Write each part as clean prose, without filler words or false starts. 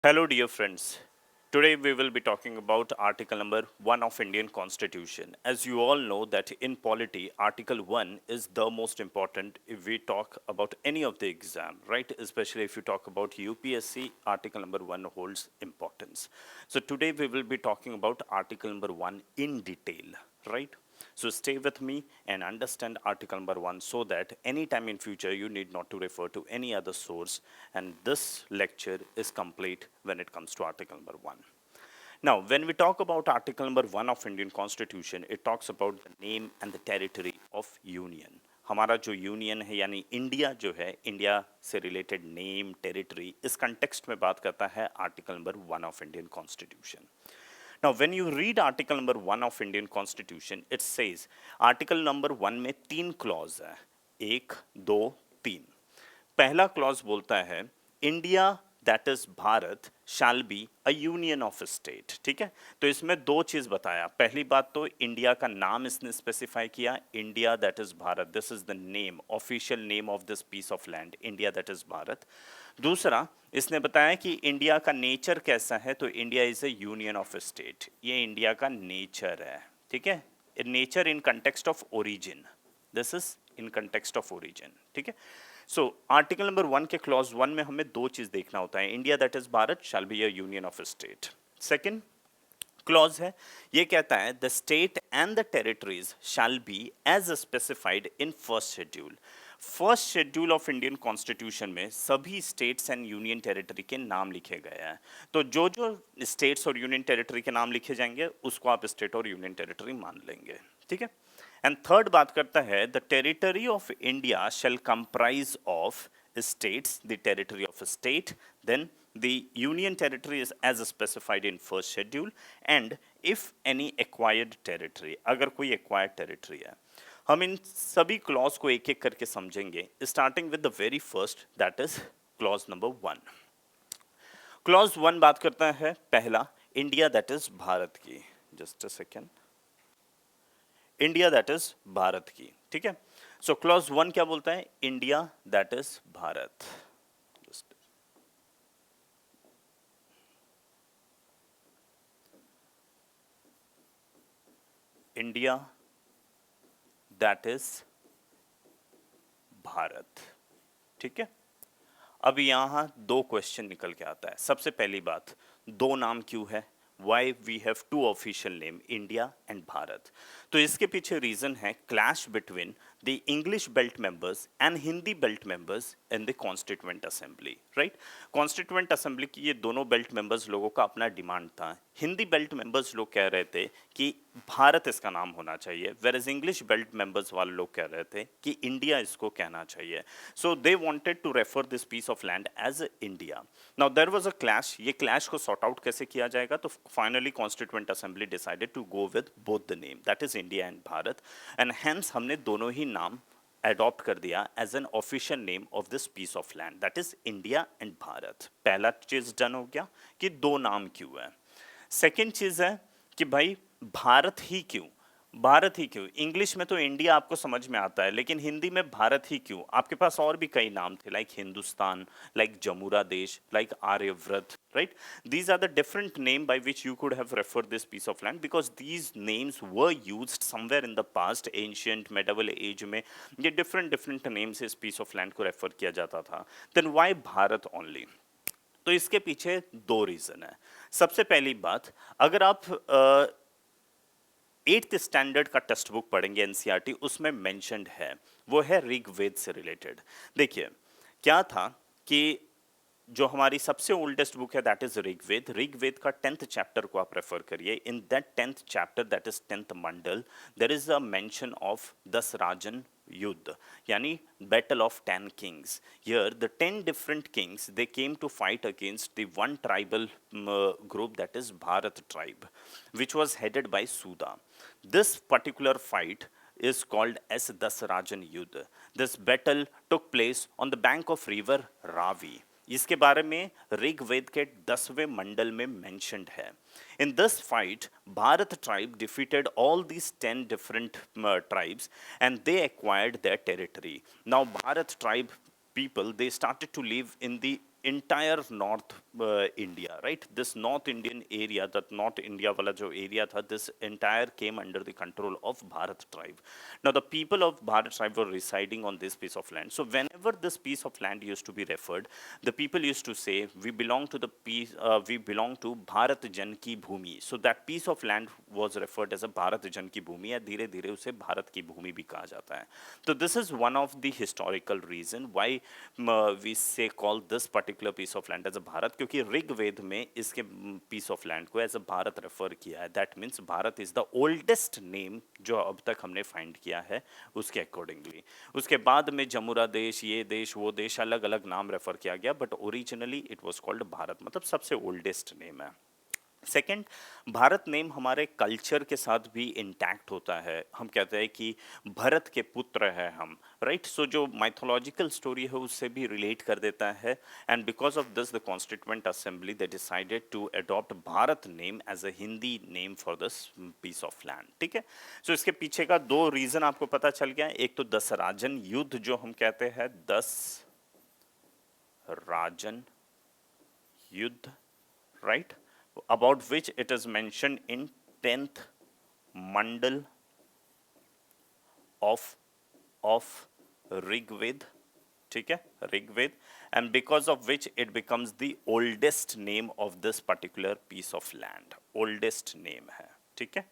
Hello dear friends. Today we will be talking about article number 1 of Indian Constitution. As you all know that in polity article 1 is the most important if we talk about any of the exam, right? Especially if you talk about UPSC, article number 1 holds importance. So today we will be talking about article number 1 in detail, right? So stay with me and understand article number 1 so that anytime in future you need not to refer to any other source, and this lecture is complete when it comes to article number 1. Now, when we talk about article number 1 of Indian Constitution, it talks about the name and the territory of union. हमारा जो union है यानी India जो है, India से related name territory इस context में बात करता है article number 1 of Indian constitution. Now, when you read article number 1 of Indian Constitution, it says article number 1 में 3 क्लॉज है, 1, 2, 3. पहला क्लॉज बोलता है India that is Bharat shall be a union of state. ठीक है, तो इसमें दो चीज बताया. पहली बात तो इंडिया का नाम इसने स्पेसिफाई किया, India that is Bharat, this is the name, official name of this piece of land, India that is Bharat. दूसरा, इसने बताया कि इंडिया का नेचर कैसा है, तो India is A union of state. ये इंडिया का नेचर है. ठीक है, nature in context of origin, this is in context of origin. ठीक है, सो आर्टिकल नंबर 1 के क्लॉज 1 में हमें दो चीज देखना होता है, India that is Bharat shall be a union of state. Second clause है, ये कहता है the state and the territories shall be as specified in first schedule. First schedule of Indian constitution में सभी स्टेट्स एंड यूनियन टेरिटरी के नाम लिखे गए हैं. तो जो जो स्टेट्स और यूनियन टेरिटरी के नाम लिखे जाएंगे उसको आप स्टेट और यूनियन टेरिटरी मान लेंगे. ठीक है, एंड थर्ड बात करता है the territory of India shall comprise of states, the territory of a state, then the union territory is as specified in first schedule, and if any acquired territory, अगर कोई acquired territory है. हम इन सभी clause को एक एक करके समझेंगे, starting with the very first that is clause number 1. Clause 1 बात करता है पहला इंडिया दैट इज भारत की. Just a second, India that is Bharat की. ठीक है, सो क्लॉज 1 क्या बोलता है, India that is Bharat. India that is Bharat. ठीक है, अब यहां दो क्वेश्चन निकल के आता है. सबसे पहली बात, दो नाम क्यों है, why we have two official name India and Bharat. तो इसके पीछे रीजन है clash between the English belt members and Hindi belt members in the constituent assembly. Right, constituent assembly की ये दोनों बेल्ट मेंबर्स लोगों का अपना डिमांड था. हिंदी बेल्ट मेंबर्स लोग कह रहे थे कि भारत इसका नाम होना चाहिए, where as English belt members वाले लोग कह रहे थे कि इंडिया इसको कहना चाहिए. So they wanted to refer this piece of land as India. Now there was a clash. ये क्लैश को सॉर्ट आउट कैसे किया जाएगा, तो finally constituent assembly decided to go with both the name that is India and Bharat, and hence हमने दोनों ही नाम अडॉप्ट कर दिया as an official name of this piece of land that is India and Bharat. पहला चीज डन हो गया कि दो नाम क्यों है. सेकेंड चीज है कि भाई भारत ही क्यों, भारत ही क्यों. इंग्लिश में तो इंडिया आपको समझ में आता है, लेकिन हिंदी में भारत ही क्यों. आपके पास और भी कई नाम थे, लाइक हिंदुस्तान, लाइक जमुरा देश, like Aryavrat. Right, these are the different name by which you could have referred this piece of land, because these names were used somewhere in the past, ancient medieval age में ये different names इस piece of land को refer किया जाता था. then why Bharat only? तो इसके पीछे दो रीजन है. सबसे पहली बात, अगर आप 8th स्टैंडर्ड का टेक्स्ट बुक पढ़ेंगे एनसीईआरटी, उसमें मेंशन्ड है, वो है ऋग्वेद से रिलेटेड. देखिए क्या था कि जो हमारी सबसे ओल्डेस्ट बुक है दैट इज ऋग्वेद. ऋग्वेद का 10th चैप्टर को आप रेफर करिए. In that 10th chapter that is 10th mandal, there is a mention of 10 Rajan Yuddh, यानी battle of 10 kings. Here the 10 different kings, they came to fight against the one tribal group that is Bharat tribe, which was headed by Suda. This particular fight is called as Dasarajan Yuddha. This battle took place on the bank of river Ravi. इसके बारे में ऋग्वेद के 10वें मंडल में mentioned है. In this fight, Bharat tribe defeated all these 10 different tribes, and they acquired their territory. Now Bharat tribe people, they started to live in the entire North India, right? This North Indian area, that North India wala jo area tha, this entire came under the control of Bharat tribe. Now the people of Bharat tribe were residing on this piece of land. So whenever this piece of land used to be referred, the people used to say, we belong to the piece, we belong to Bharat Jan ki Bhumi. So that piece of land was referred as a Bharat Jan ki Bhumi, and धीरे धीरे उसे भारत की भूमि भी कहा जाता है. So this is one of the historical reason why we say call this particular piece of land as a Bharat, क्योंकि ऋग्वेद में इसके piece of land को as a भारत refer किया है. That means Bharat is the oldest name जो अब तक हमने find किया है उसके accordingly. उसके बाद में जमुरा देश, ये देश, वो देश, अलग अलग नाम रेफर किया गया, but originally it was called Bharat, मतलब सबसे oldest name है. सेकेंड, भारत नेम हमारे कल्चर के साथ भी इंटैक्ट होता है. हम कहते हैं कि भरत के पुत्र है हम, राइट? सो जो माइथोलॉजिकल स्टोरी है उससे भी रिलेट कर देता है. And because of this the constituent assembly they decided to adopt Bharat name as a Hindi name for this piece of land. ठीक है. सो इसके पीछे का दो रीजन आपको पता चल गया. एक तो दसराजन युद्ध जो हम कहते हैं, दस राजन युद्ध, right? About which it is mentioned in 10th mandal of Rigved. ठीक है, Rigved, and because of which it becomes the oldest name of this particular piece of land. oldest name है. ठीक है.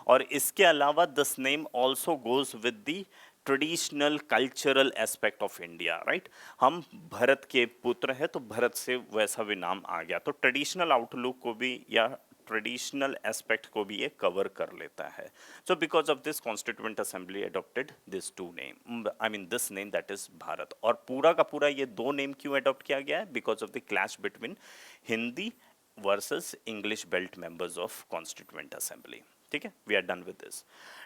और इसके अलावा this name also goes with the traditional cultural aspect of India, right? हम भरत के पुत्र हैं तो भरत से वैसा भी नाम आ गया, तो ट्रेडिशनल आउटलुक को भी या ट्रेडिशनल एस्पेक्ट को भी ये कवर कर लेता है. So because of this constituent assembly adopted this two name, I mean this name that is Bharat. और पूरा का पूरा ये दो नेम क्यों अडॉप्ट किया गया है? Because of the clash between Hindi versus English belt members of constituent assembly. ठीक है, we are done with this.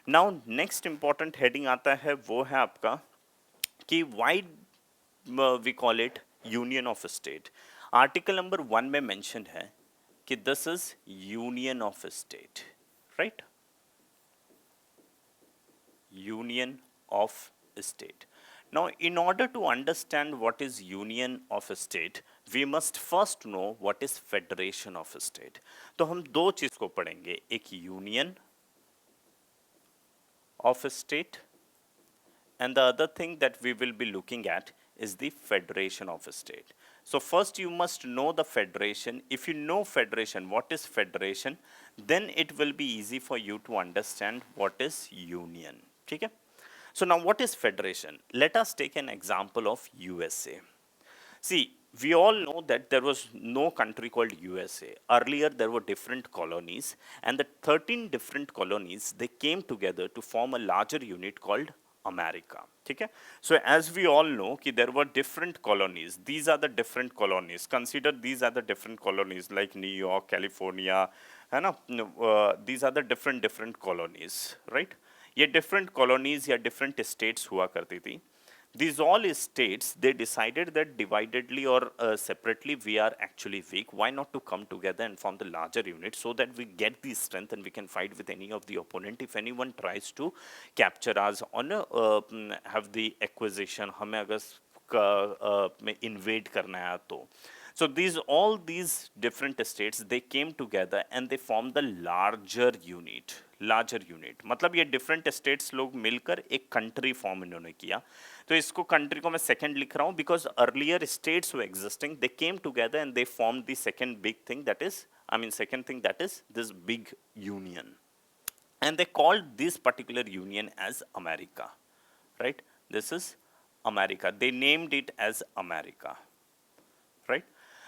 Now next important heading आता है, वो है आपका कि why we call it union of state. Article number 1 में मेंशन है कि this is union of state, right? Union of state. Now, in order to understand what is union of a state, we must first know what is federation of a state. तो हम दो चीज को पढ़ेंगे, एक union of a state and the other thing that we will be looking at is the federation of a state. So first you must know the federation. If you know federation, what is federation, then it will be easy for you to understand what is union. ठीक है? So now what is federation? Let us take an example of USA. See, we all know that there was no country called USA. Earlier there were different colonies, and the 13 different colonies, they came together to form a larger unit called America. ठीक है? So as we all know कि there were different colonies. These are the different colonies. Consider these are the different colonies like New York, California, है ना? These are the different colonies, right? ये different colonies या different states हुआ करती थी. These all states, they decided that dividedly or separately we are actually weak. Why not to come together and form the larger unit so that we get the strength and we can fight with any of the opponent if anyone tries to capture us on have the acquisition, हमें अगर में invade करना है तो. So all these different states, they came together and they formed the larger unit. मतलब ये different states लोग मिलकर एक country form इन्होंने किया. तो इसको country को मैं second लिख रहा हूँ because earlier states were existing. They came together and they formed the second big thing, that is, second thing, that is this big union. And they called this particular union as America, right? This is America. They named it as America, right?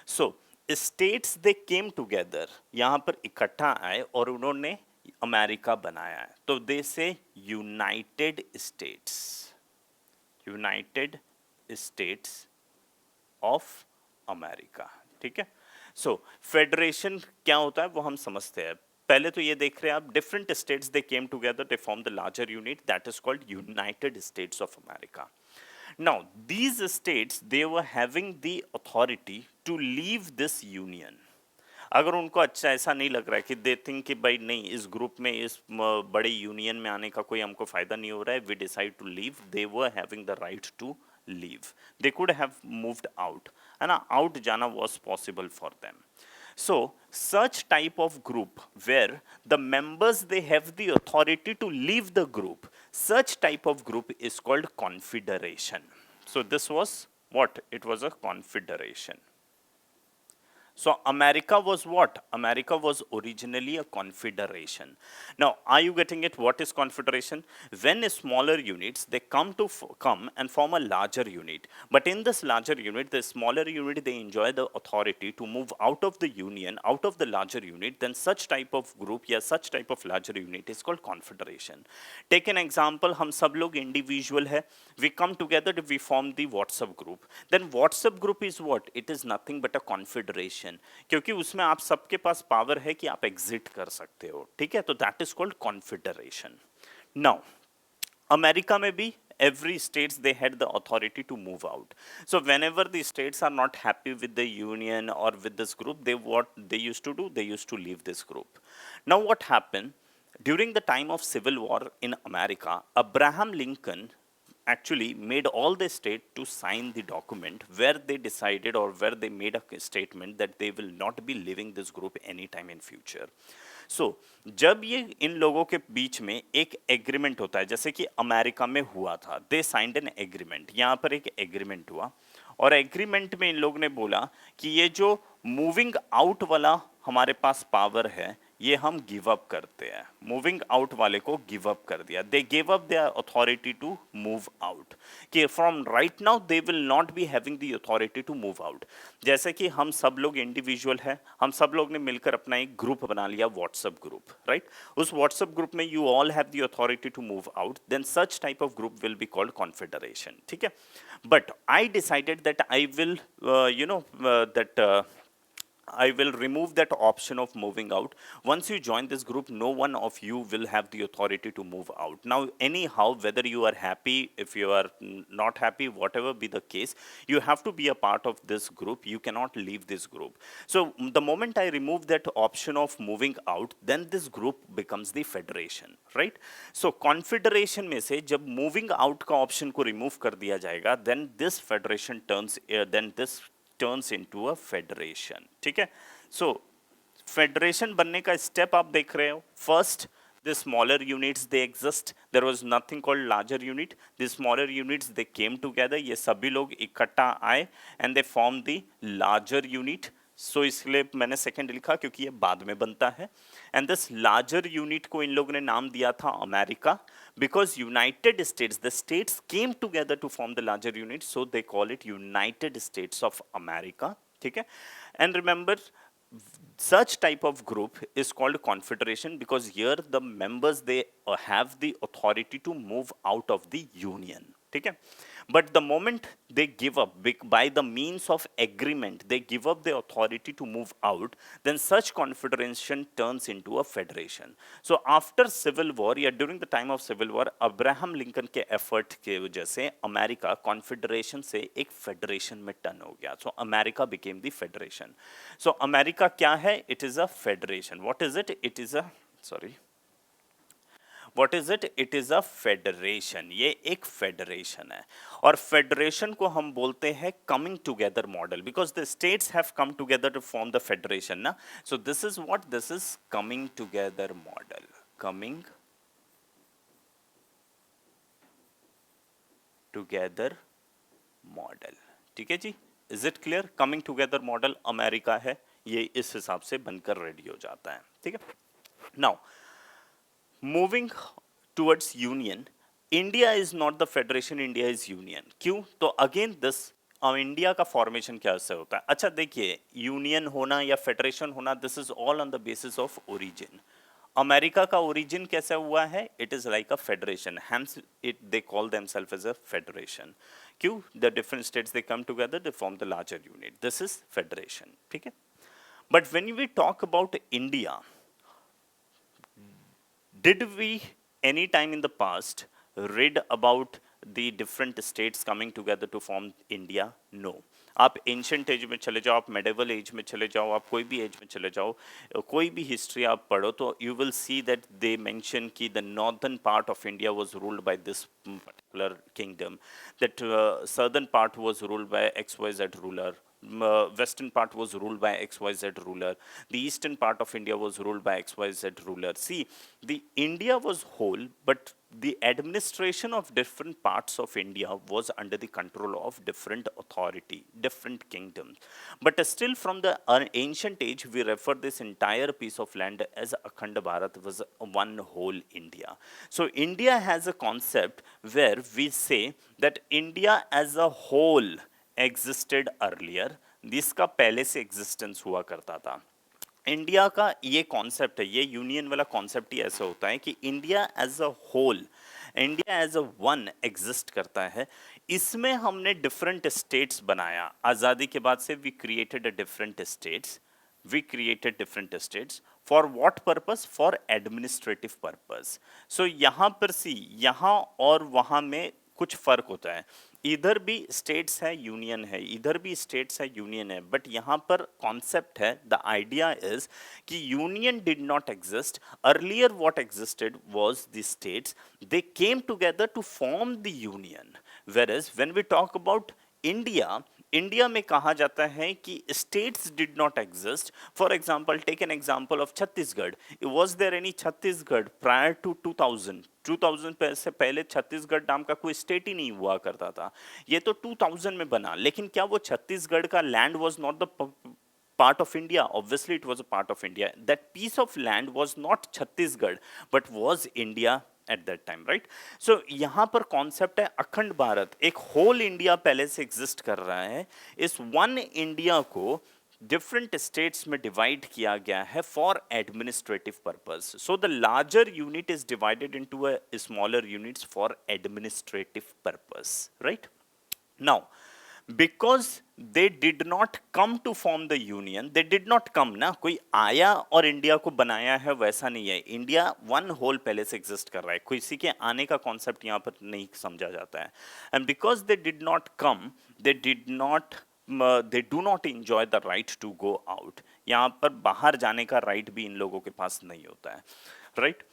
So states, they came together, यहाँ पर इकट्ठा आए और उन्होंने America बनाया है. तो दे से यूनाइटेड स्टेट्स ऑफ अमेरिका. ठीक है? सो फेडरेशन क्या होता है वो हम समझते हैं. पहले तो ये देख रहे हैं आप, different states they came together, they form the larger unit, that is called United states of America. Now, these states, they were having the authority to leave this union. अगर उनको अच्छा ऐसा नहीं लग रहा है कि दे थिंक कि भाई नहीं, इस ग्रुप में, इस बड़े यूनियन में आने का कोई हमको फायदा नहीं हो रहा है, we decide to leave, they were having the right to leave. They could have moved out. है ना, आउट जाना was possible for them. So such type of group where the members they have the authority to leave the group, such type of group is called confederation. So this was what? It was a confederation. So America was what? America was originally a confederation. Now, are you getting it? What is confederation? When smaller units they come and form a larger unit. But in this larger unit, the smaller unit they enjoy the authority to move out of the union, out of the larger unit. Then such type of group, yeah, such type of larger unit is called confederation. Take an example. हम सब लोग individual है. We come together. We form the WhatsApp group. Then WhatsApp group is what? It is nothing but a confederation. क्योंकि उसमें आप सबके पास power है कि आप एग्जिट कर सकते हो, ठीक है, तो that is called confederation. Now America में भी every states they had the authority to move out. So whenever the states are not happy with the union or with this group, they what they used to do, they used to leave this group. Now what happened during the time of civil war in America? Abraham Lincoln actually made all the state to sign the document where they decided or where they made a statement that they will not be leaving this group anytime in future. So जब ये इन लोगों के बीच में एक agreement होता है, जैसे कि अमेरिका में हुआ था, दे साइंड एन एग्रीमेंट, यहाँ पर एक एग्रीमेंट हुआ और एग्रीमेंट में इन लोग ने बोला कि ये जो मूविंग आउट वाला हमारे पास पावर है ये हम गिव अप करते हैं. मूविंग आउट वाले को गिव अप कर दिया. They give up their authority to move out, कि from right now they will not be having the authority to move out. जैसे कि हम सब लोग इंडिविजुअल है, हम सब लोग ने मिलकर अपना एक ग्रुप बना लिया, व्हाट्सएप ग्रुप, राइट. उस व्हाट्सएप ग्रुप में you all have the authority to move out, then such type of group will be called confederation, ठीक है. But I decided that I will I will remove that option of moving out. Once you join this group, no one of you will have the authority to move out. Now, anyhow, whether you are happy, if you are not happy, whatever be the case, you have to be a part of this group. You cannot leave this group. So, the moment I remove that option of moving out, then this group becomes the federation, right? So, confederation में से जब moving out का option को remove कर दिया जाएगा, then this federation turns into a federation, ठीक है. So federation बनने का step आप देख रहे हो. First, the smaller units they exist. There was nothing called larger unit. The smaller units they came together. ये सभी लोग इकट्ठा आए and they formed the larger unit. So इसलिए मैंने second लिखा क्योंकि ये बाद में बनता है. And this larger unit को इन लोगों ने नाम दिया था America, because United States, the states came together to form the larger unit, so they call it United States of America, ठीक है. And remember, such type of group is called confederation because here the members they have the authority to move out of the union, ठीक है. But the moment they give up by the means of agreement, they give up the authority to move out, then such confederation turns into a federation. So after civil war, या during the time of civil war, Abraham Lincoln के effort के वजह से America confederation से एक federation में turn हो गया. So America became the federation. So America क्या है? It is a federation. What is it? It is a What is it? It is a federation. ये एक फेडरेशन है और फेडरेशन को हम बोलते हैं coming together model because the states have come together to form the federation ना. So this is what? This is coming together model. Coming together model. ठीक है जी? Is it clear? Coming together model America है, ये इस हिसाब से बनकर ready हो जाता है, ठीक है. Now moving towards union, India is not the federation, India is union. क्यों? तो again this इंडिया का फॉर्मेशन कैसे होता है? अच्छा देखिए, यूनियन होना या फेडरेशन होना, this is all on the basis of origin. America का ओरिजिन कैसा हुआ है? It is like a federation, hence it they call themselves as a federation. क्यों? The different states they come together, they form the larger unit. This is federation, ठीक है. But when we talk about India, did we any time in the past read about the different states coming together to form India? No. आप ancient as में चले जाओ, आप medieval as में चले जाओ, आप कोई भी एज में चले जाओ, कोई भी हिस्ट्री आप पढ़ो तो you will see that they mention कि the northern part of India was ruled by this particular kingdom, that southern part was ruled by XYZ ruler, western part was ruled by XYZ ruler, the eastern part of India was ruled by XYZ ruler. See, the India was whole, but the administration of different parts of India was under the control of different authority, different kingdoms. But still, from the ancient age, we refer this entire piece of land as Akhand Bharat was one whole India. So India has a concept where we say that India as a whole existed earlier, जिसका पहले से existence हुआ करता था. India का ये concept है, ये यूनियन वाला कॉन्सेप्ट ही ऐसा होता है कि India as a whole, India as a one exist करता है. इसमें हमने डिफरेंट स्टेट्स बनाया. आज़ादी के बाद से we created a different states, we created different states. For what purpose? For administrative purpose. So यहाँ पर सी, यहाँ और वहाँ में कुछ फर्क होता है. इधर भी स्टेट्स है, यूनियन है, इधर भी स्टेट्स है, यूनियन है. बट यहाँ पर कॉन्सेप्ट है, द आइडिया इज कि union did not exist earlier. What existed was the states, they came together to form the union. Whereas when we talk about India, India में कहा जाता है कि states did not exist. For example, take an example of Chhattisgarh. Was there any Chhattisgarh prior to 2000? 2000 से पहले छत्तीसगढ़ नाम का कोई स्टेट ही नहीं हुआ करता था. ये तो 2000 में बना. लेकिन क्या वो छत्तीसगढ़ का land was not the part of India? Obviously, it was a part of India. That piece of land was not Chhattisgarh, but was India at that time, right? So यहाँ पर कॉन्सेप्ट है अखंड भारत, एक होल इंडिया पहले से exist कर रहा है. इस वन इंडिया को डिफरेंट स्टेट्स में डिवाइड किया गया है for administrative purpose. So the larger unit is divided into a smaller units for administrative purpose, right? Now, because they did not come to form the union, they did not come ना, कोई आया और India को बनाया है वैसा नहीं है. इंडिया वन होल पहले से एग्जिस्ट कर रहा है, कोई किसी के आने का कॉन्सेप्ट यहाँ पर नहीं समझा जाता है. And because they did not come, they did not, they do not enjoy the right to go out. यहाँ पर बाहर जाने का राइट भी इन लोगों के पास नहीं होता है, right?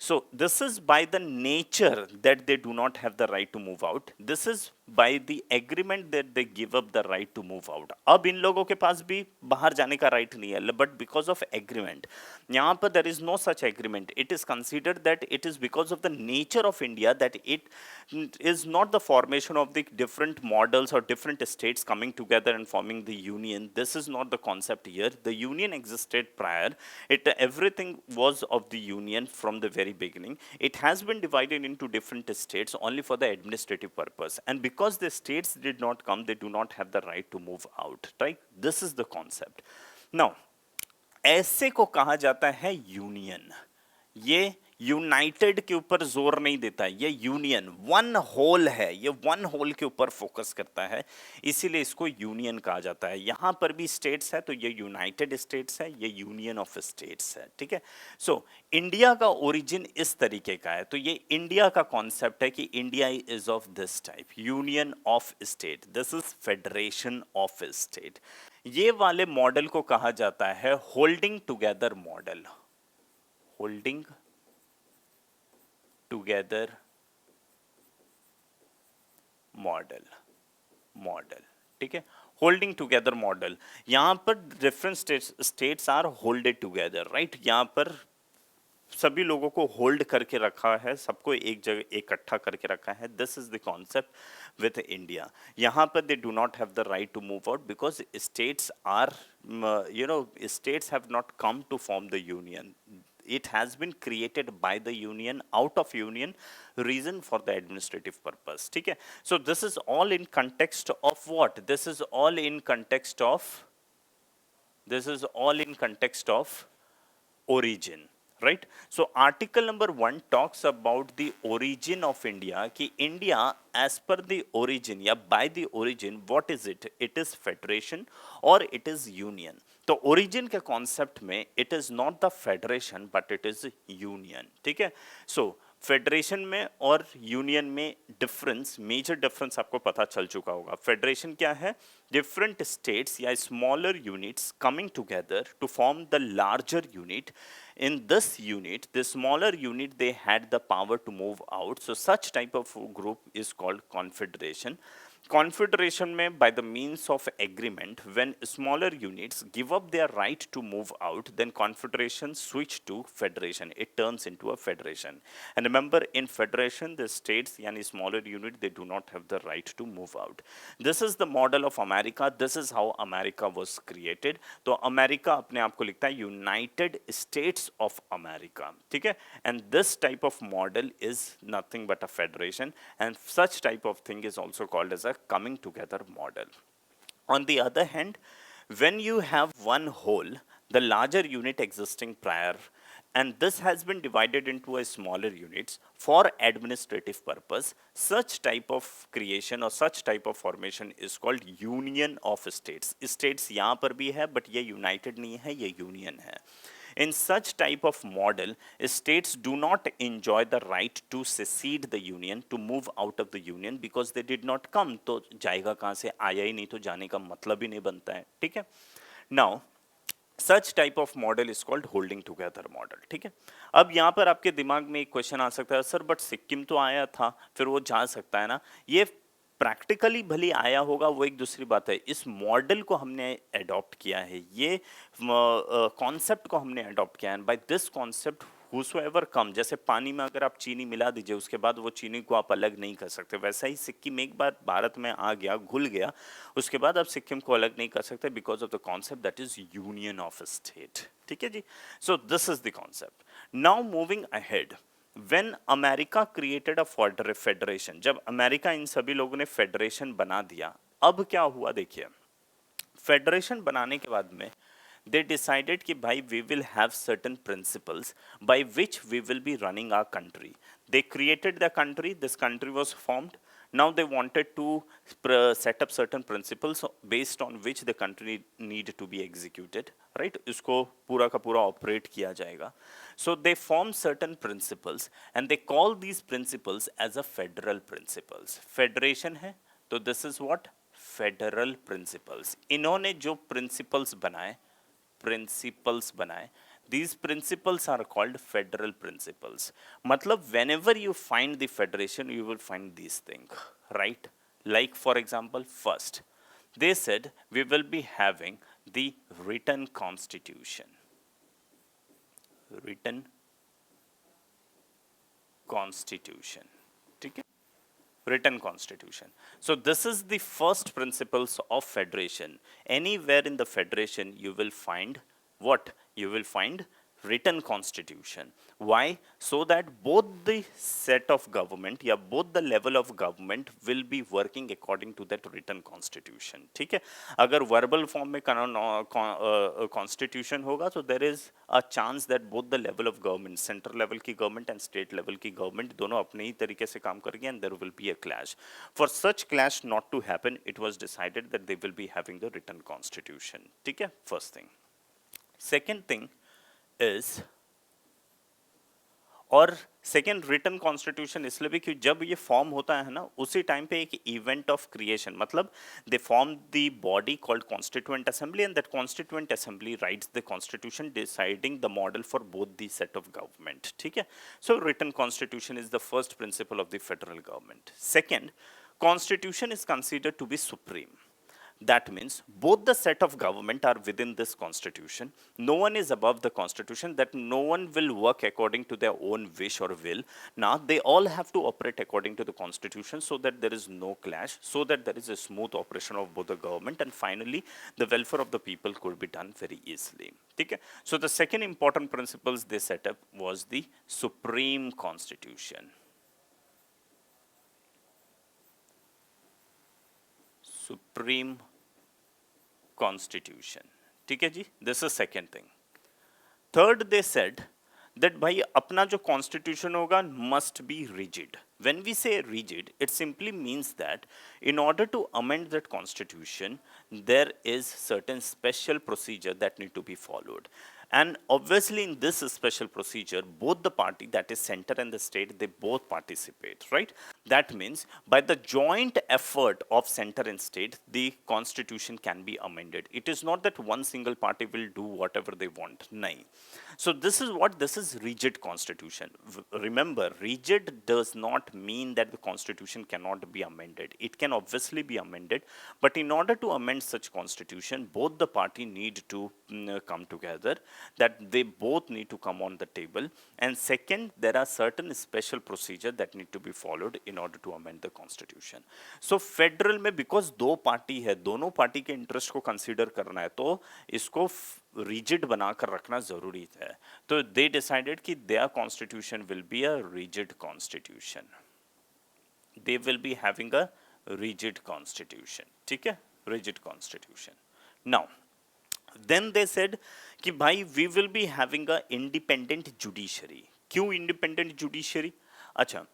So this is by the nature that they do not have the right to move out. This is by the agreement that they give up the right to move out. अब इन लोगों के पास भी बाहर जाने का right नहीं है, but because of agreement. यहाँ पर there is no such agreement. It is considered that it is because of the nature of India that it is not the formation of the different models or different states coming together and forming the union. This is not the concept here. The union existed prior. Everything was of the union from the very beginning. It has been divided into different states only for the administrative purpose. And because the states did not come, they do not have the right to move out, right? This is the concept. Now, ऐसे को कहा जाता है union. ये United के ऊपर जोर नहीं देता है, ये यूनियन वन होल है, ये वन होल के ऊपर फोकस करता है, इसीलिए इसको यूनियन कहा जाता है. यहां पर भी स्टेट्स है तो ये यूनाइटेड स्टेट्स है, ये यूनियन ऑफ स्टेट्स है, ठीक है. सो इंडिया का ओरिजिन इस तरीके का है. तो ये इंडिया का कॉन्सेप्ट है कि India is of this type, union of state. This is federation of state. ये वाले मॉडल को कहा जाता है holding together model. Holding together model, ठीक है. होल्डिंग टुगेदर मॉडल, यहां पर different states are holded together, right. यहां पर सभी लोगों को होल्ड करके रखा है, सबको एक जगह इकट्ठा करके रखा है. This is the concept with India. यहाँ पर they do not have the right to move out because states are, states have not come to form the union. It has been created by the union, out of union reason for the administrative purpose, ठीक है. So this is all in context of what? This is all in context of origin, right? So article number 1 talks about the origin of India, कि India as per the origin या by the origin, what is it? It is federation or it is union. तो origin के concept में it is not the federation but it is union, ठीक है. सो federation में और union में difference, major difference आपको पता चल चुका होगा. फेडरेशन क्या है? डिफरेंट स्टेट्स या smaller units coming together to form the larger unit. In this unit, the smaller unit, they had the power to move out. So such type of group is called confederation. Confederation में by the means of agreement, when smaller units give up their right to move out, then confederation switch to federation. It turns into a federation. And remember, in federation, the states, yani smaller unit, they do not have the right to move out. This is the model of America. This is how America was created. तो America अपने आप को लिखता है United states of America, ठीक है. And this type of model is nothing but a federation, and such type of thing is also called as a coming together model. On the other hand, when you have one whole, the larger unit existing prior, and this has been divided into a smaller units for administrative purpose, such type of creation or such type of formation is called union of states. States यहाँ पर भी है, but ये united नहीं है, ये union है. In such type of model, states do not enjoy the right to secede the union, to move out of the union, because they did not come. तो जाएगा कहाँ से, आया ही नहीं तो जाने का मतलब ही नहीं बनता है, ठीक है. Now, such type of model is called holding together model, ठीक है. अब यहाँ पर आपके दिमाग में एक क्वेश्चन आ सकता है, सर बट सिक्किम तो आया था, फिर वो जा सकता है ना. ये प्रैक्टिकली भले आया होगा, वो एक दूसरी बात है. इस मॉडल को हमने अडॉप्ट किया है, ये कॉन्सेप्ट को हमने अडॉप्ट किया है. बाय दिस कॉन्सेप्ट हुसोएवर कम, जैसे पानी में अगर आप चीनी मिला दीजिए, उसके बाद वो चीनी को आप अलग नहीं कर सकते, वैसा ही सिक्किम एक बार भारत में आ गया, घुल गया, उसके बाद आप सिक्किम को अलग नहीं कर सकते, because of the concept that is union of state, ठीक है जी. So this is the concept. Now moving ahead, When America created a federation, जब अमेरिका इन सभी लोगों ने फेडरेशन बना दिया, अब क्या हुआ देखिए. फेडरेशन बनाने के बाद में they decided कि भाई we will have certain principles by which we will be running our country. They created the country, this country was formed. Now they wanted to set up certain principles based on which the country need to be executed, right? इसको पूरा का पूरा operate किया जाएगा. So they form certain principles and they call these principles as a federal principles. Federation है, तो this is what? Federal principles. इन्होंने जो principles बनाए, these principles are called federal principles. मतलब whenever you find the federation, you will find these things, right? Like for example, first, they said we will be having the written constitution. Written constitution, ठीक है? Written constitution. So this is the first principles of federation. Anywhere in the federation you will find what? You will find written constitution. Why? So that both the set of government या both the level of government will be working according to that written constitution. ठीक है? अगर verbal form में constitution होगा, तो there is a chance that both the level of government, central level की government and state level की government दोनों अपने ही तरीके से काम करेंगे, and there will be a clash. For such clash not to happen, it was decided that they will be having the written constitution. ठीक है? First thing. Second thing is, और सेकेंड रिटन कॉन्स्टिट्यूशन इसलिए भी कि जब ये form होता है ना, उसी टाइम पे एक इवेंट ऑफ क्रिएशन, मतलब they form the body called constituent assembly, and that constituent assembly writes the constitution deciding the model for both the set of government, ठीक है. So written constitution is the first principle of the federal government. Second, constitution is considered to be supreme. That means both the set of government are within this constitution. No one is above the constitution, that no one will work according to their own wish or will. Now they all have to operate according to the constitution, so that there is no clash, so that there is a smooth operation of both the government, and finally the welfare of the people could be done very easily. Okay? So the second important principles they set up was the supreme constitution. Supreme constitution, ठीक है जी. This is second thing. Third, they said that भाई अपना जो constitution होगा must be rigid. When we say rigid, it simply means that in order to amend that constitution, there is certain special procedure that need to be followed. And obviously, in this special procedure, both the party, that is center and the state, they both participate, right? That means by the joint effort of center and state, the constitution can be amended. It is not that one single party will do whatever they want. Nahi. So this is rigid constitution. Remember, rigid does not mean that the constitution cannot be amended. It can obviously be amended, but in order to amend such constitution, both the party need to come together, that they both need to come on the table. And second, there are certain special procedure that need to be followed in order to amend the constitution. So federal में because दो party है, दोनों party के interest को consider करना है, तो इसको रिजिड बनाकर रखना जरूरी है. तो दे डिसाइडेड कि their constitution will be a rigid constitution. They will be having a rigid constitution. ठीक है, rigid constitution. Now then they said कि भाई we will be having a independent judiciary. क्यों इंडिपेंडेंट जुडिशरी? अच्छा,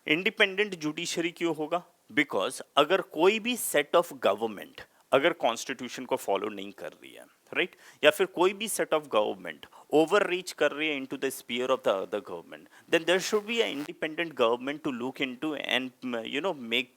independent judiciary क्यों होगा? Because अगर कोई भी सेट ऑफ गवर्नमेंट अगर कॉन्स्टिट्यूशन को फॉलो नहीं कर रही है, राइट, या फिर कोई भी set of government over reach कर रही है into the sphere of the other government, then there should be a independent government to look into and make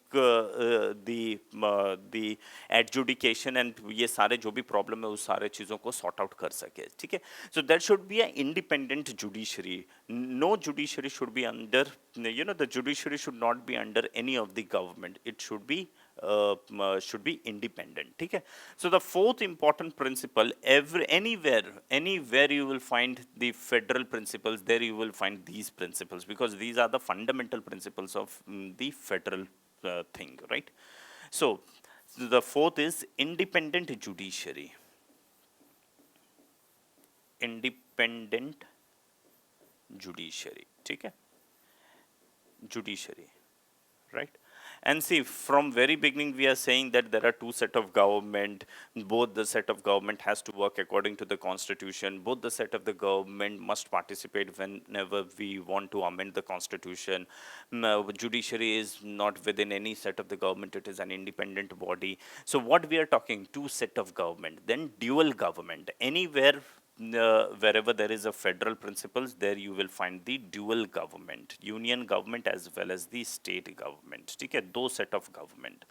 the adjudication and ये सारे जो भी प्रॉब्लम है उस सारे चीज़ों को सॉर्ट आउट कर सके. ठीक है, so that should be a independent judiciary. No judiciary should be under, the judiciary should not be under any of the government. It should be independent. ठीक है. So the fourth important principle, anywhere you will find the federal principles, there you will find these principles, because these are the fundamental principles of the federal thing, right? So the fourth is independent judiciary. Independent judiciary. ठीक है, judiciary, right? And see, from very beginning we are saying that there are two set of government, both the set of government has to work according to the constitution, both the set of the government must participate whenever we want to amend the constitution. Judiciary is not within any set of the government, it is an independent body. So what we are talking, two set of government, then dual government. Anywhere wherever there is a federal principles, there you will find the dual government, union government as well as the state government. ठीक है, दो set of government.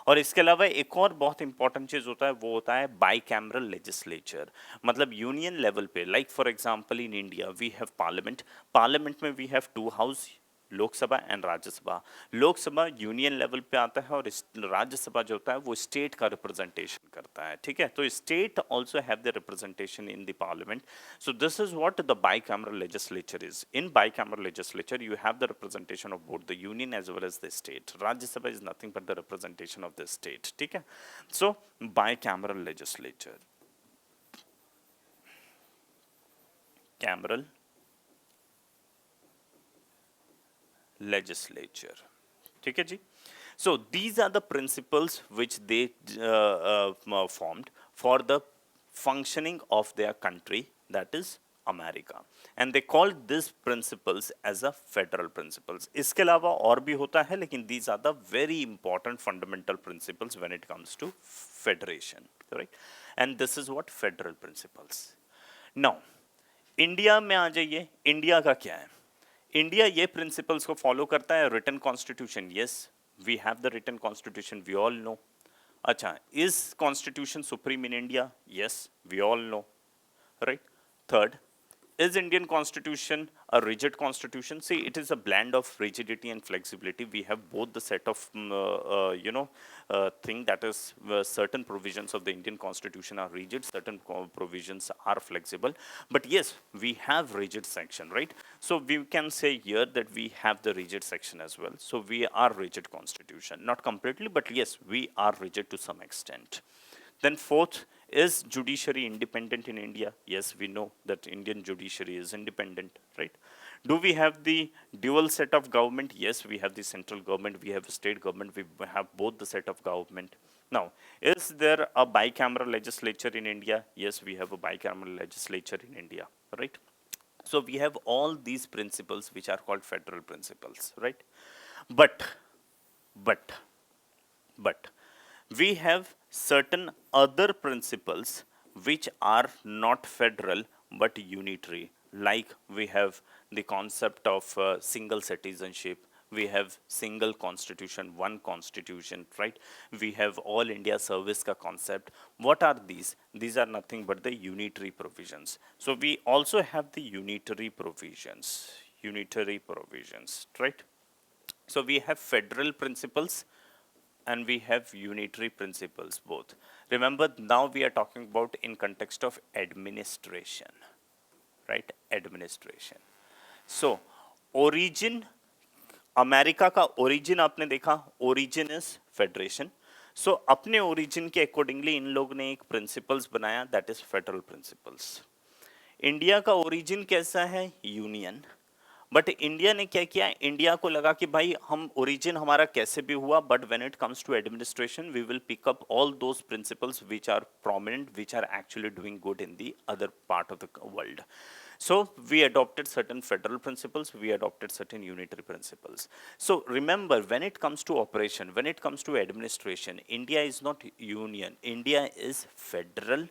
और इसके अलावा एक और बहुत important चीज होता है, वो होता है बाइकैमरल लेजिस्लेचर. मतलब यूनियन लेवल पे, like for example in India we have parliament. Parliament में we have two house, Lok Sabha and Rajya Sabha. Lok Sabha union level पे आता है और राज्यसभा जो होता है वो स्टेट का रिप्रेजेंटेशन करता है. ठीक है, तो state also have the representation in the parliament. So this is what the bicameral legislature is. In bicameral legislature you have the representation of both the union as well as the state. Rajya Sabha is nothing but the representation of the state. ठीक है, so bicameral legislature, cameral legislature. ठीक है जी. So these are the principles which they formed for the functioning of their country, that is America, and they called these principles as a federal principles. इसके अलावा और भी होता है, लेकिन these are the very important fundamental principles when it comes to federation, right? And this is what federal principles. Now India में आ जाइए. India का क्या है? इंडिया ये प्रिंसिपल्स को फॉलो करता है. Written constitution, yes we have the written constitution, we all know. अच्छा, is constitution supreme in India? Yes, we all know, right. Third, is Indian constitution a rigid constitution? See, it is a blend of rigidity and flexibility. We have both the set of thing, that is certain provisions of the Indian constitution are rigid, certain provisions are flexible. But yes, we have rigid section, right? So we can say here that we have the rigid section as well. So we are rigid constitution, not completely, but yes, we are rigid to some extent. Then fourth, is judiciary independent in India? Yes, we know that Indian judiciary is independent, right? Do we have the dual set of government? Yes, we have the central government, we have a state government, we have both the set of government. Now, is there a bicameral legislature in India? Yes, we have a bicameral legislature in India, right? So we have all these principles which are called federal principles, right? But we have certain other principles which are not federal but unitary. Like we have the concept of single citizenship, we have single constitution, one constitution, right? We have all India service ka concept. What are these? These are nothing but the unitary provisions. So we also have the unitary provisions, right? So we have federal principles and we have unitary principles both. Remember, now we are talking about in context of administration, right? Administration. So origin, America का origin आपने देखा, origin is federation. सो अपने origin के accordingly इन लोग ने एक principles बनाया, that is federal principles. India का ओरिजिन कैसा है? यूनियन. बट इंडिया ने क्या किया? इंडिया को लगा कि भाई हम ओरिजिन हमारा कैसे भी हुआ, but when it comes to administration we will pick up all those principles which are prominent, which are actually doing good in the other part of the world. So we adopted certain federal principles, we adopted certain unitary principles. So remember, when it comes to operation, when it comes to administration, India is not union, India is federal.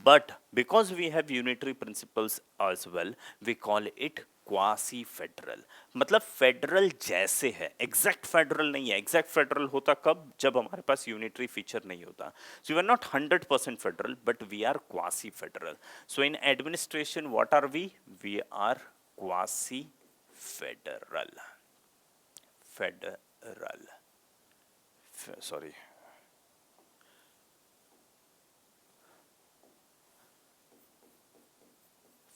But because we have unitary principles as well, we call it quasi federal. मतलब federal जैसे है, exact federal नहीं है. Exact federal होता कब? जब हमारे पास unitary feature नहीं होता. So we are not 100% federal, but we are quasi federal. So in administration what are we? We are quasi federal. Federal, sorry,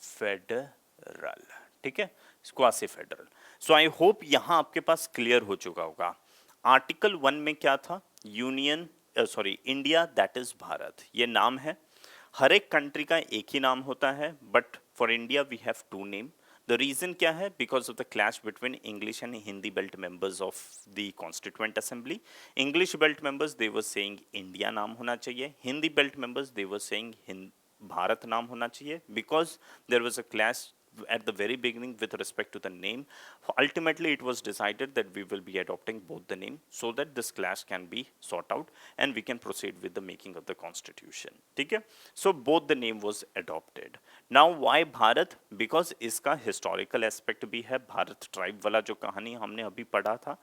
federal. ठीक है, quasi federal. So I hope यहां आपके पास क्लियर हो चुका होगा. Article 1 में क्या था? Union, sorry, India that is Bharat, ये नाम है. हर एक कंट्री का एक ही नाम होता है, but for India we have two name. The reason क्या है? Because of the clash between English and Hindi belt members of the constituent assembly. English belt members they were saying India नाम होना चाहिए, Hindi belt members they were saying Bharat नाम होना चाहिए, because there was a clash at the very beginning with respect to the name. Ultimately it was decided that we will be adopting both the name so that this clash can be sought out and we can proceed with the making of the constitution. ठीक है? So both the name was adopted. Now why Bharat? Because इसका historical aspect भी है. Bharat tribe वाला जो कहानी हमने अभी पढ़ा था,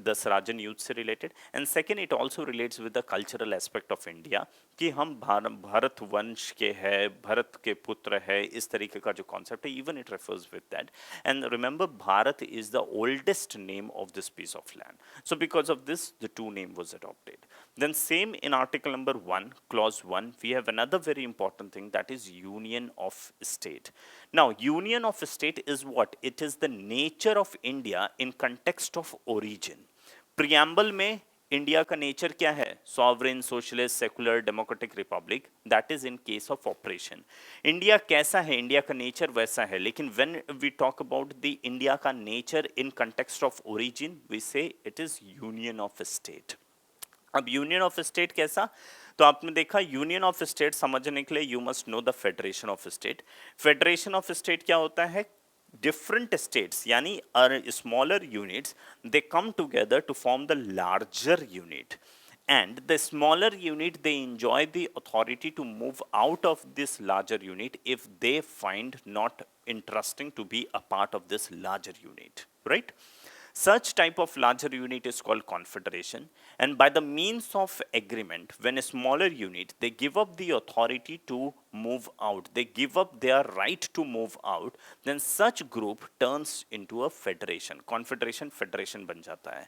दसराजन युद्ध से related, and second it also relates with the cultural aspect of India कि हम भारत वंश के हैं, भारत के पुत्र है, इस तरीके का जो concept है, even it refers with that. And remember, Bharat is the oldest name of this piece of land. So because of this, the two name was adopted. Then same in article number 1, clause 1, we have another very important thing, that is union of state. Now, union of state is what? It is the nature of India in context of origin. Preamble में India का nature क्या है? Sovereign, socialist, secular, democratic republic. That is in case of operation. India कैसा है? India का nature वैसा है. लेकिन when we talk about the India का nature in context of origin, we say it is union of state. अब union of state कैसा? तो आपने देखा, यूनियन ऑफ स्टेट समझने के लिए you must know the federation of state. Federation of state क्या होता है? Different states, yani smaller units, they come together to form the larger unit, and the smaller unit, they enjoy the authority to move out of this larger unit if they find not interesting to be a part of this larger unit, right? Such type of larger unit is called confederation, and by the means of agreement, when a smaller unit, they give up the authority to move out, they give up their right to move out, then such group turns into a federation. Confederation, federation ban jata hai.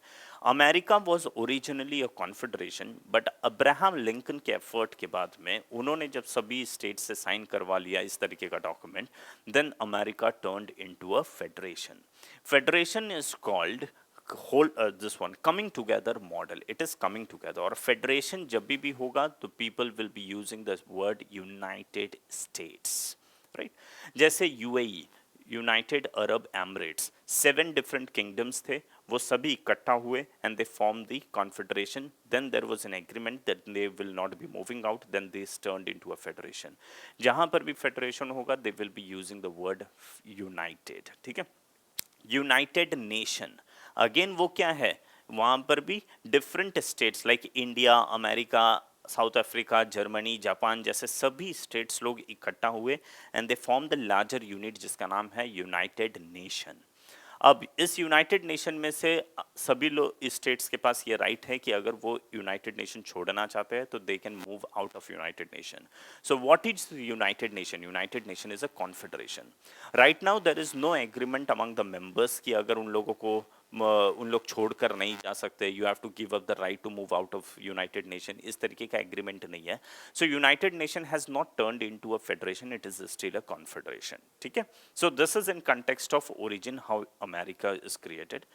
America was originally a confederation, but Abraham Lincoln के effort के बाद में उन्होंने जब सभी state से sign करवा लिया इस तरीके का document, then America turned into a federation. Federation is called whole this one coming together model. It is coming together, और फेडरेशन जब भी होगा तो people will be using the word United States, right? जैसे UAE, United Arab Emirates, 7 different kingdoms थे, वो सभी इकट्ठा हुए and they form the confederation. Then there was an agreement that they will not be moving out, then they turned into a federation. जहां पर भी federation होगा they will be using the word united. ठीक है, United nation again वो क्या है? वहां पर भी different states like India, America, south Africa, Germany, Japan जैसे सभी स्टेट्स लोग इकट्ठा हुए and they form the larger unit जिसका नाम है यूनाइटेड नेशन। अब इस यूनाइटेड नेशन में से सभी लोग स्टेट्स के पास ये राइट है कि अगर वो यूनाइटेड नेशन छोड़ना चाहते हैं तो they can move out of United Nation. So what is United Nation? United Nation is a confederation. Right now there is no agreement among the members कि अगर उन लोगों को उन लोग छोड़कर नहीं जा सकते, you have to give up the right to move out of United Nation, इस तरीके का एग्रीमेंट नहीं है। So United Nation has not turned into a federation, it is still a confederation. ठीक है, so this is in context of origin how America is created.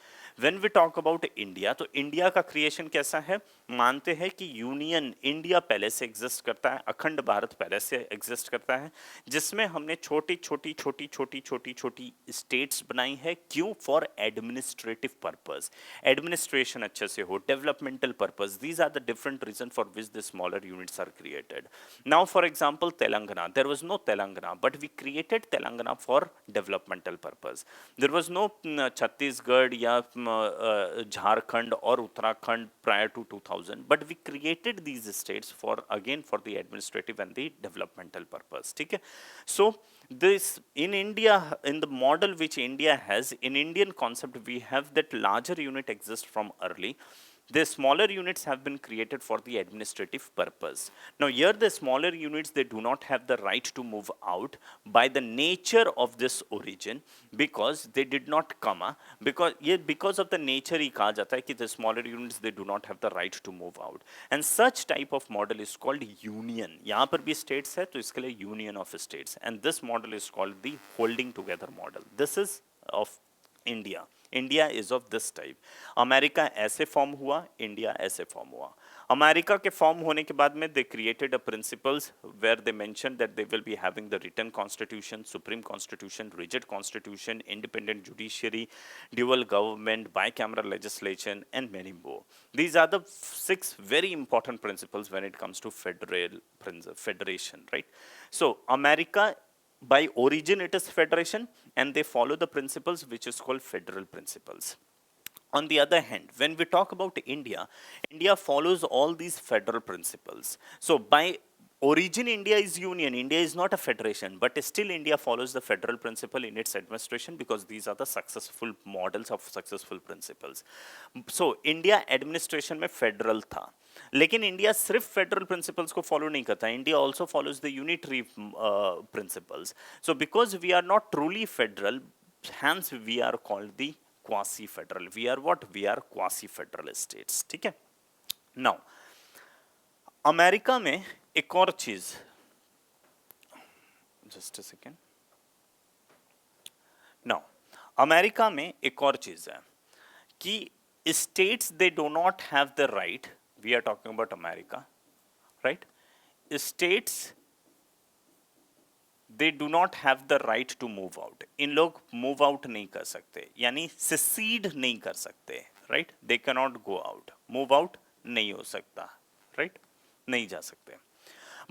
When we talk about India, तो India का creation कैसा है? मानते हैं कि union India पहले से एग्जिस्ट करता है, अखंड भारत पहले से एग्जिस्ट करता है, जिसमें हमने छोटी छोटी छोटी छोटी छोटी छोटी स्टेट्स बनाई है। क्यों? फॉर एडमिनिस्ट्रेटिव पर्पस, एडमिनिस्ट्रेशन अच्छे से हो, developmental purpose, these are the different reason for which the smaller units are created. Now for example Telangana, there was no Telangana but we created Telangana for developmental purpose. There was no Chhattisgarh या झारखंड और Uttarakhand prior to 2000, but we created these states for again for the administrative and the developmental purpose. ठीक है, so this in India, in the model which India has, in Indian concept we have that larger unit exists from early. The smaller units have been created for the administrative purpose. Now here the smaller units, they do not have the right to move out by the nature of this origin, because they did not come, because of the nature ही कहा जाता है कि the smaller units they do not have the right to move out, and such type of model is called union. यहाँ पर भी states है तो इसके लिए union of states, and this model is called the holding together model. This is of India. India is of this type. America ऐसे form हुआ, India ऐसे फॉर्म हुआ। अमेरिका के फॉर्म होने के बाद में they created a principles where they mention that they will be having the written constitution, supreme constitution, rigid constitution, independent judiciary, dual government, bicameral legislation and many more. These are the 6 very important principles when it comes to federation, right? So America, by origin it is federation, and they follow the principles which is called federal principles. On the other hand, when we talk about India, India follows all these federal principles. So by origin India is union, India is not a federation, but still India follows the federal principle in its administration because these are the successful models of successful principles. So India administration में federal था, लेकिन India सिर्फ federal principles को follow नहीं करता, India also follows the unitary principles. So because we are not truly federal, hence we are called the quasi federal. We are what? We are quasi federal states. ठीक है, now America में एक और चीज, just a second, now America में एक और चीज है कि states they do not have the right, we are talking about America, right? States they do not have the right to move out. इन लोग move out नहीं कर सकते, यानी secede नहीं कर सकते, right? They cannot go out, move out नहीं हो सकता, right? नहीं जा सकते।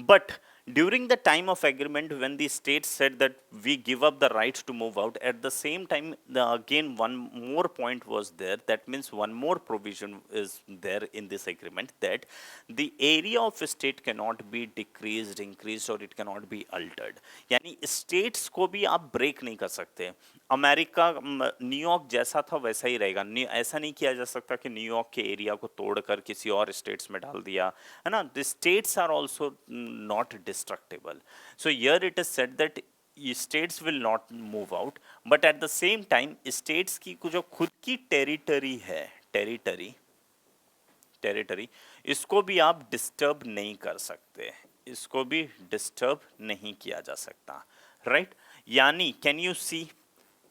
But during the time of agreement, when the states said that we give up the right to move out, at the same time, again one more point was there. That means one more provision is there in this agreement, that the area of a state cannot be decreased, increased, or it cannot be altered. यानी states को भी आप break नहीं कर सकते। America New York जैसा था वैसा ही रहेगा, ऐसा नहीं किया जा सकता कि न्यूयॉर्क के एरिया को तोड़कर किसी और स्टेट्स में डाल दिया, है ना। The states are also not destructible. So here it is said that states will not move out, but at the same time states की जो खुद की टेरिटरी है, टेरिटरी इसको भी आप डिस्टर्ब नहीं कर सकते, इसको भी डिस्टर्ब नहीं किया जा सकता, राइट? यानी can you see,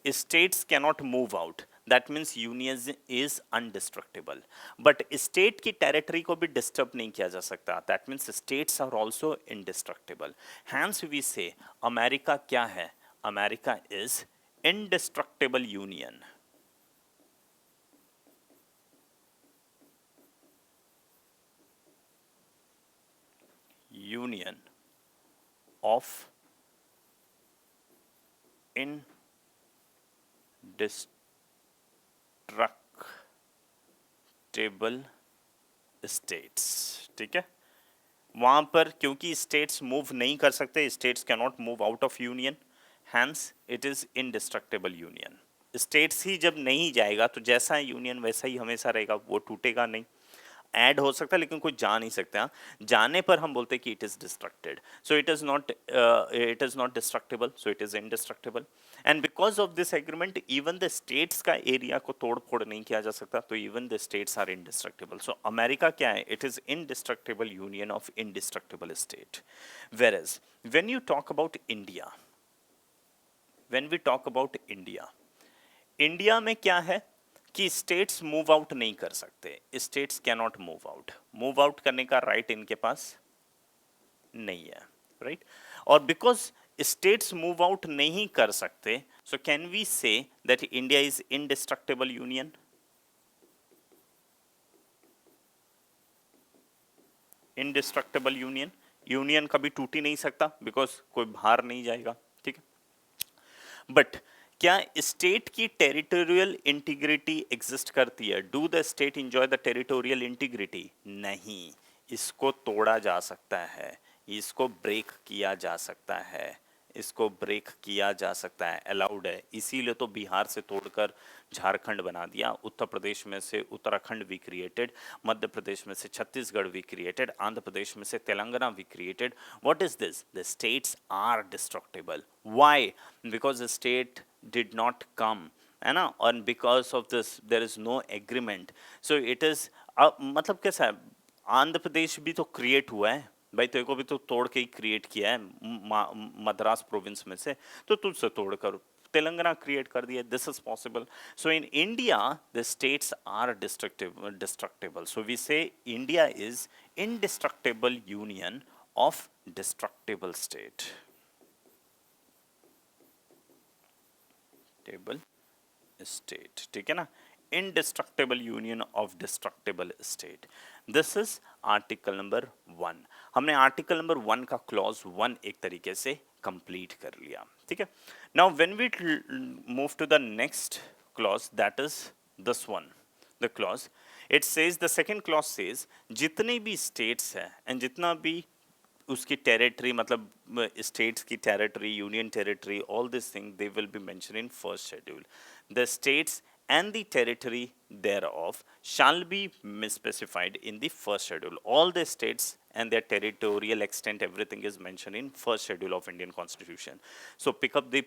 states cannot move out, that means union is undestructible, but state की territory को भी disturb नहीं किया जा सकता, that means states are also indestructible. Hence we say America क्या है? America is indestructible union. Union of indestructible states, ठीक है? वहां पर क्योंकि स्टेट्स मूव नहीं कर सकते, states can not move out of union, hence it is indestructible union. States ही जब नहीं जाएगा तो जैसा यूनियन वैसा ही हमेशा रहेगा, वो टूटेगा नहीं। ऐड हो सकता है लेकिन कोई जा नहीं सकता, जाने पर हम बोलते हैं कि it is destructed, so it is not destructible, so it is indestructible. And because of this agreement even the states का एरिया को तोड़ फोड़ नहीं किया जा सकता, तो even the states are indestructible. So America क्या है, it is indestructible union of indestructible state. Whereas when you talk about India, when we talk about India, India में क्या है कि स्टेट्स मूव आउट नहीं कर सकते, states can not move out, move out करने का राइट इनके पास नहीं है, राइट। और बिकॉज स्टेट्स मूव आउट नहीं कर सकते, so can we say that India is indestructible union. Indestructible union, union कभी टूट ही नहीं सकता बिकॉज कोई बाहर नहीं जाएगा, ठीक है। बट क्या स्टेट की टेरिटोरियल इंटीग्रिटी एग्जिस्ट करती है? Do the state enjoy the territorial integrity? नहीं, इसको तोड़ा जा सकता है, इसको ब्रेक किया जा सकता है, इसको ब्रेक किया जा सकता है, अलाउड है। इसीलिए तो बिहार से तोड़कर झारखंड बना दिया, उत्तर प्रदेश में से उत्तराखंड वी क्रिएटेड, मध्य प्रदेश में से छत्तीसगढ़ वी क्रिएटेड, आंध्र प्रदेश में से Telangana we created. What is this? The states are destructible. Why? Because the state did not come, है ना, और because of this there is no agreement. So it is, मतलब कैसा है, आंध्र प्रदेश भी तो क्रिएट हुआ है भाई, तेरे को भी तो तोड़ के ही क्रिएट किया है मद्रास प्रोविंस में से, तो तुझसे तोड़कर तेलंगाना क्रिएट कर दिया, this is possible. So in India the states are destructible, so we say India is indestructible union of destructible state, table state, ठीक है ना, indestructible union of destructible state. This is article number 1। हमने article number 1 का clause 1 एक तरीके से complete कर लिया, ठीक है। Now when we move to the next clause, that is this one, the clause it says, the second clause says जितने भी स्टेट्स हैं एंड जितना भी उसकी टेरिटरी, मतलब स्टेट्स की territory, union territory, all this thing they will be mention in first schedule. The states and the territory thereof shall be specified in the first schedule. All the states and their territorial extent, everything is mentioned in first schedule of Indian Constitution. So pick up the,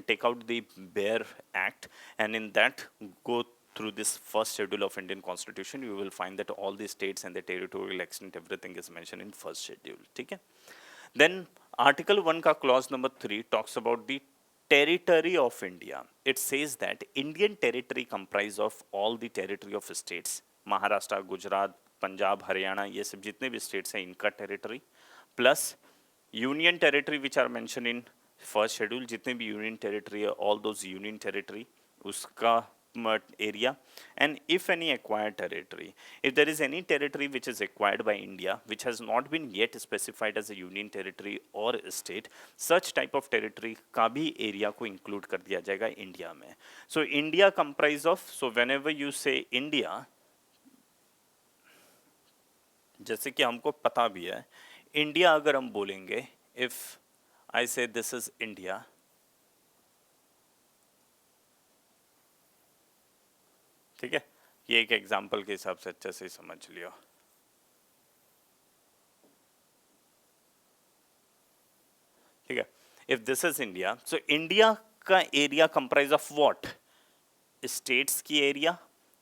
take out the bare act, and in that go through this first schedule of Indian Constitution. You will find that all the states and the territorial extent, everything is mentioned in first schedule, ठीक है। Then Article 1 का clause number 3 talks about the territory of India. It says that Indian territory comprise of all the territory of states, Maharashtra, Gujarat, Punjab, Haryana, ये सब जितने भी states हैं इनका territory, plus union territory which are mention in first schedule, जितने भी union territory है, all those union territory, उसका area, and if any acquired territory, if there is any territory which is acquired by India which has not been yet specified as a union territory or a state, such type of territory का भी area को include कर दिया जाएगा India में। So India comprise of, so whenever you say India, जैसे कि हमको पता भी है इंडिया अगर हम बोलेंगे, if I say this is India, ठीक है, ये एक एग्जाम्पल के हिसाब से अच्छे से समझ लियो, ठीक है। If this is India, so India का area comprise of what? States की एरिया,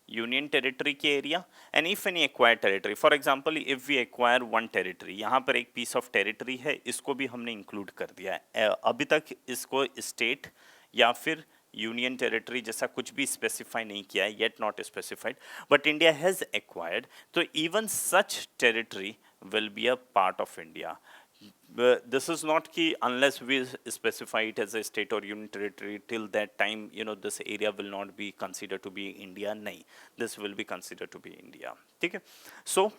यूनियन टेरिटरी की area, and if any acquired territory. For example if we acquire one territory, यहाँ पर एक पीस ऑफ टेरिटरी है, इसको भी हमने इंक्लूड कर दिया है। अभी तक इसको स्टेट या फिर यूनियन टेरिटरी जैसा कुछ भी स्पेसिफाई नहीं किया है, yet not specified, but India has acquired, तो even such territory will be a part of India. This is not key unless we specify it as a state or union territory. Till that time, this area will not be considered to be India. nahi, this will be considered to be India, ठीक है। So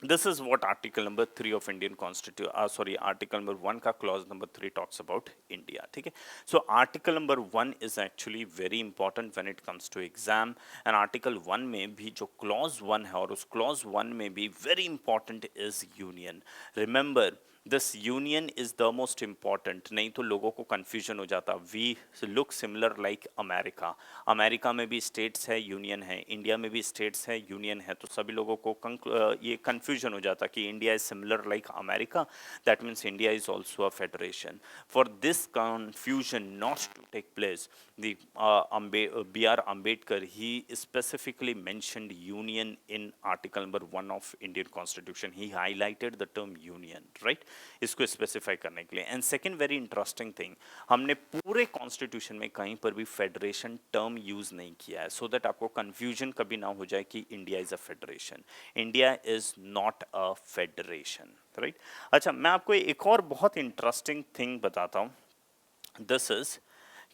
This is what article number 3 of Indian constitution, article number 1 का clause number 3 talks about India. ठीक है, so article number 1 is actually very important when it comes to exam, and article 1 में भी जो clause 1 है और उस clause 1 में भी very important is union. Remember, this union is the most important, नहीं तो लोगों को कंफ्यूजन हो जाता. We look similar like America. America में भी स्टेट्स है, यूनियन है. इंडिया में भी स्टेट्स है, यूनियन है. तो सभी लोगों को ये कंफ्यूजन हो जाता कि India is similar like America, that means India is also a federation. For this confusion not to take place, the B.R. Ambedkar, he specifically mentioned union in article number 1 of Indian Constitution. He highlighted the term union, right? इसको specify करने के लिए. And second very interesting thing, हमने पूरे constitution में कहीं पर भी फेडरेशन टर्म यूज नहीं किया है, सो दैट आपको कंफ्यूजन कभी ना हो जाए कि India is a federation. India is not a federation, right? अच्छा, मैं आपको एक और बहुत इंटरेस्टिंग थिंग बताता हूँ. दिस इज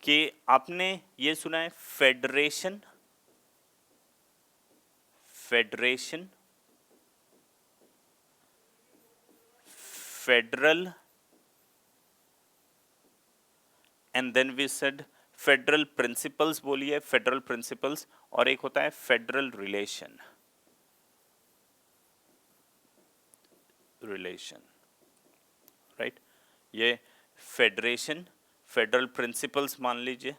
कि आपने ये सुना है federation, federation, federal, and then we said federal principles. बोलिए फेडरल प्रिंसिपल्स. और एक होता है फेडरल रिलेशन, रिलेशन, राइट? ये फेडरेशन, फेडरल प्रिंसिपल्स मान लीजिए,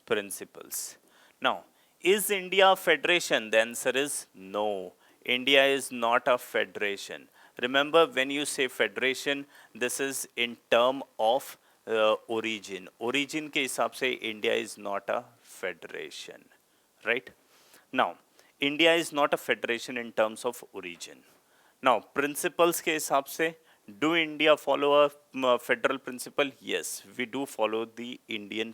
principles. Now, is India a federation? The answer is no. India is not a federation. Remember, when you say federation, this is in term of origin. Origin के हिसाब से India is not a federation, right? Now, India is not a federation in terms of origin. Now, principles के हिसाब से, do India follow a federal principle? Yes, we do follow the Indian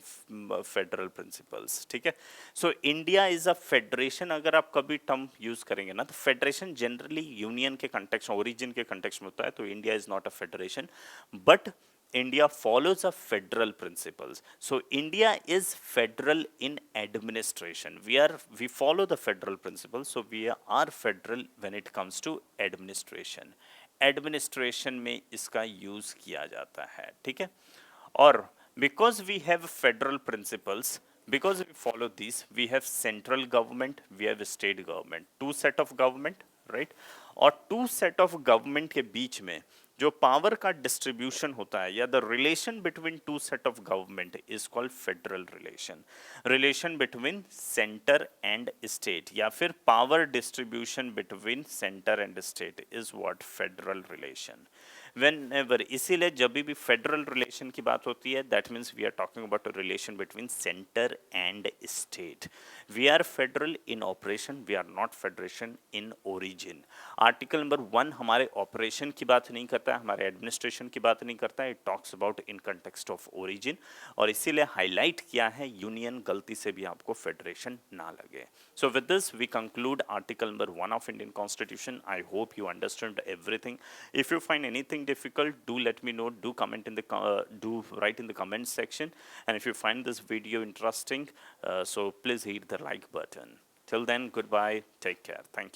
federal principles. ठीक है? So India is a federation. अगर आप कभी term use करेंगे ना, तो फेडरेशन जनरली यूनियन के कंटेक्स्ट में, ओरिजिन के कंटेक्स्ट में होता है. तो India is not a federation, but India follows a federal principles. So India is federal in administration. We follow the federal principles. So we are federal when it comes to administration. Administration में इसका use किया जाता है. ठीक है? और because we have federal principles, because we follow these, we have central government, we have state government, two set of government, right? और two set of government के बीच में जो पावर का डिस्ट्रीब्यूशन होता है, या the relation between two set of government is called federal relation. Relation between centre and state, या फिर power distribution between centre and state is what federal relation. whenever, इसीलिए जब भी फेडरल रिलेशन की बात होती है, that means we are talking about a relation between centre and state. We are federal in operation, we are not federation in origin. Article number 1 हमारे operation की बात नहीं करता है, हमारे एडमिनिस्ट्रेशन की बात नहीं करता है. It talks about in context of origin, और इसीलिए हाईलाइट किया है यूनियन, गलती से भी आपको फेडरेशन ना लगे. So with this we conclude article number 1 of Indian constitution. I hope you understand everything. If you find anything difficult, do let me know. Do comment in the do write in the comment section. And if you find this video interesting, so please hit the like button. Till then, goodbye. Take care. Thank you.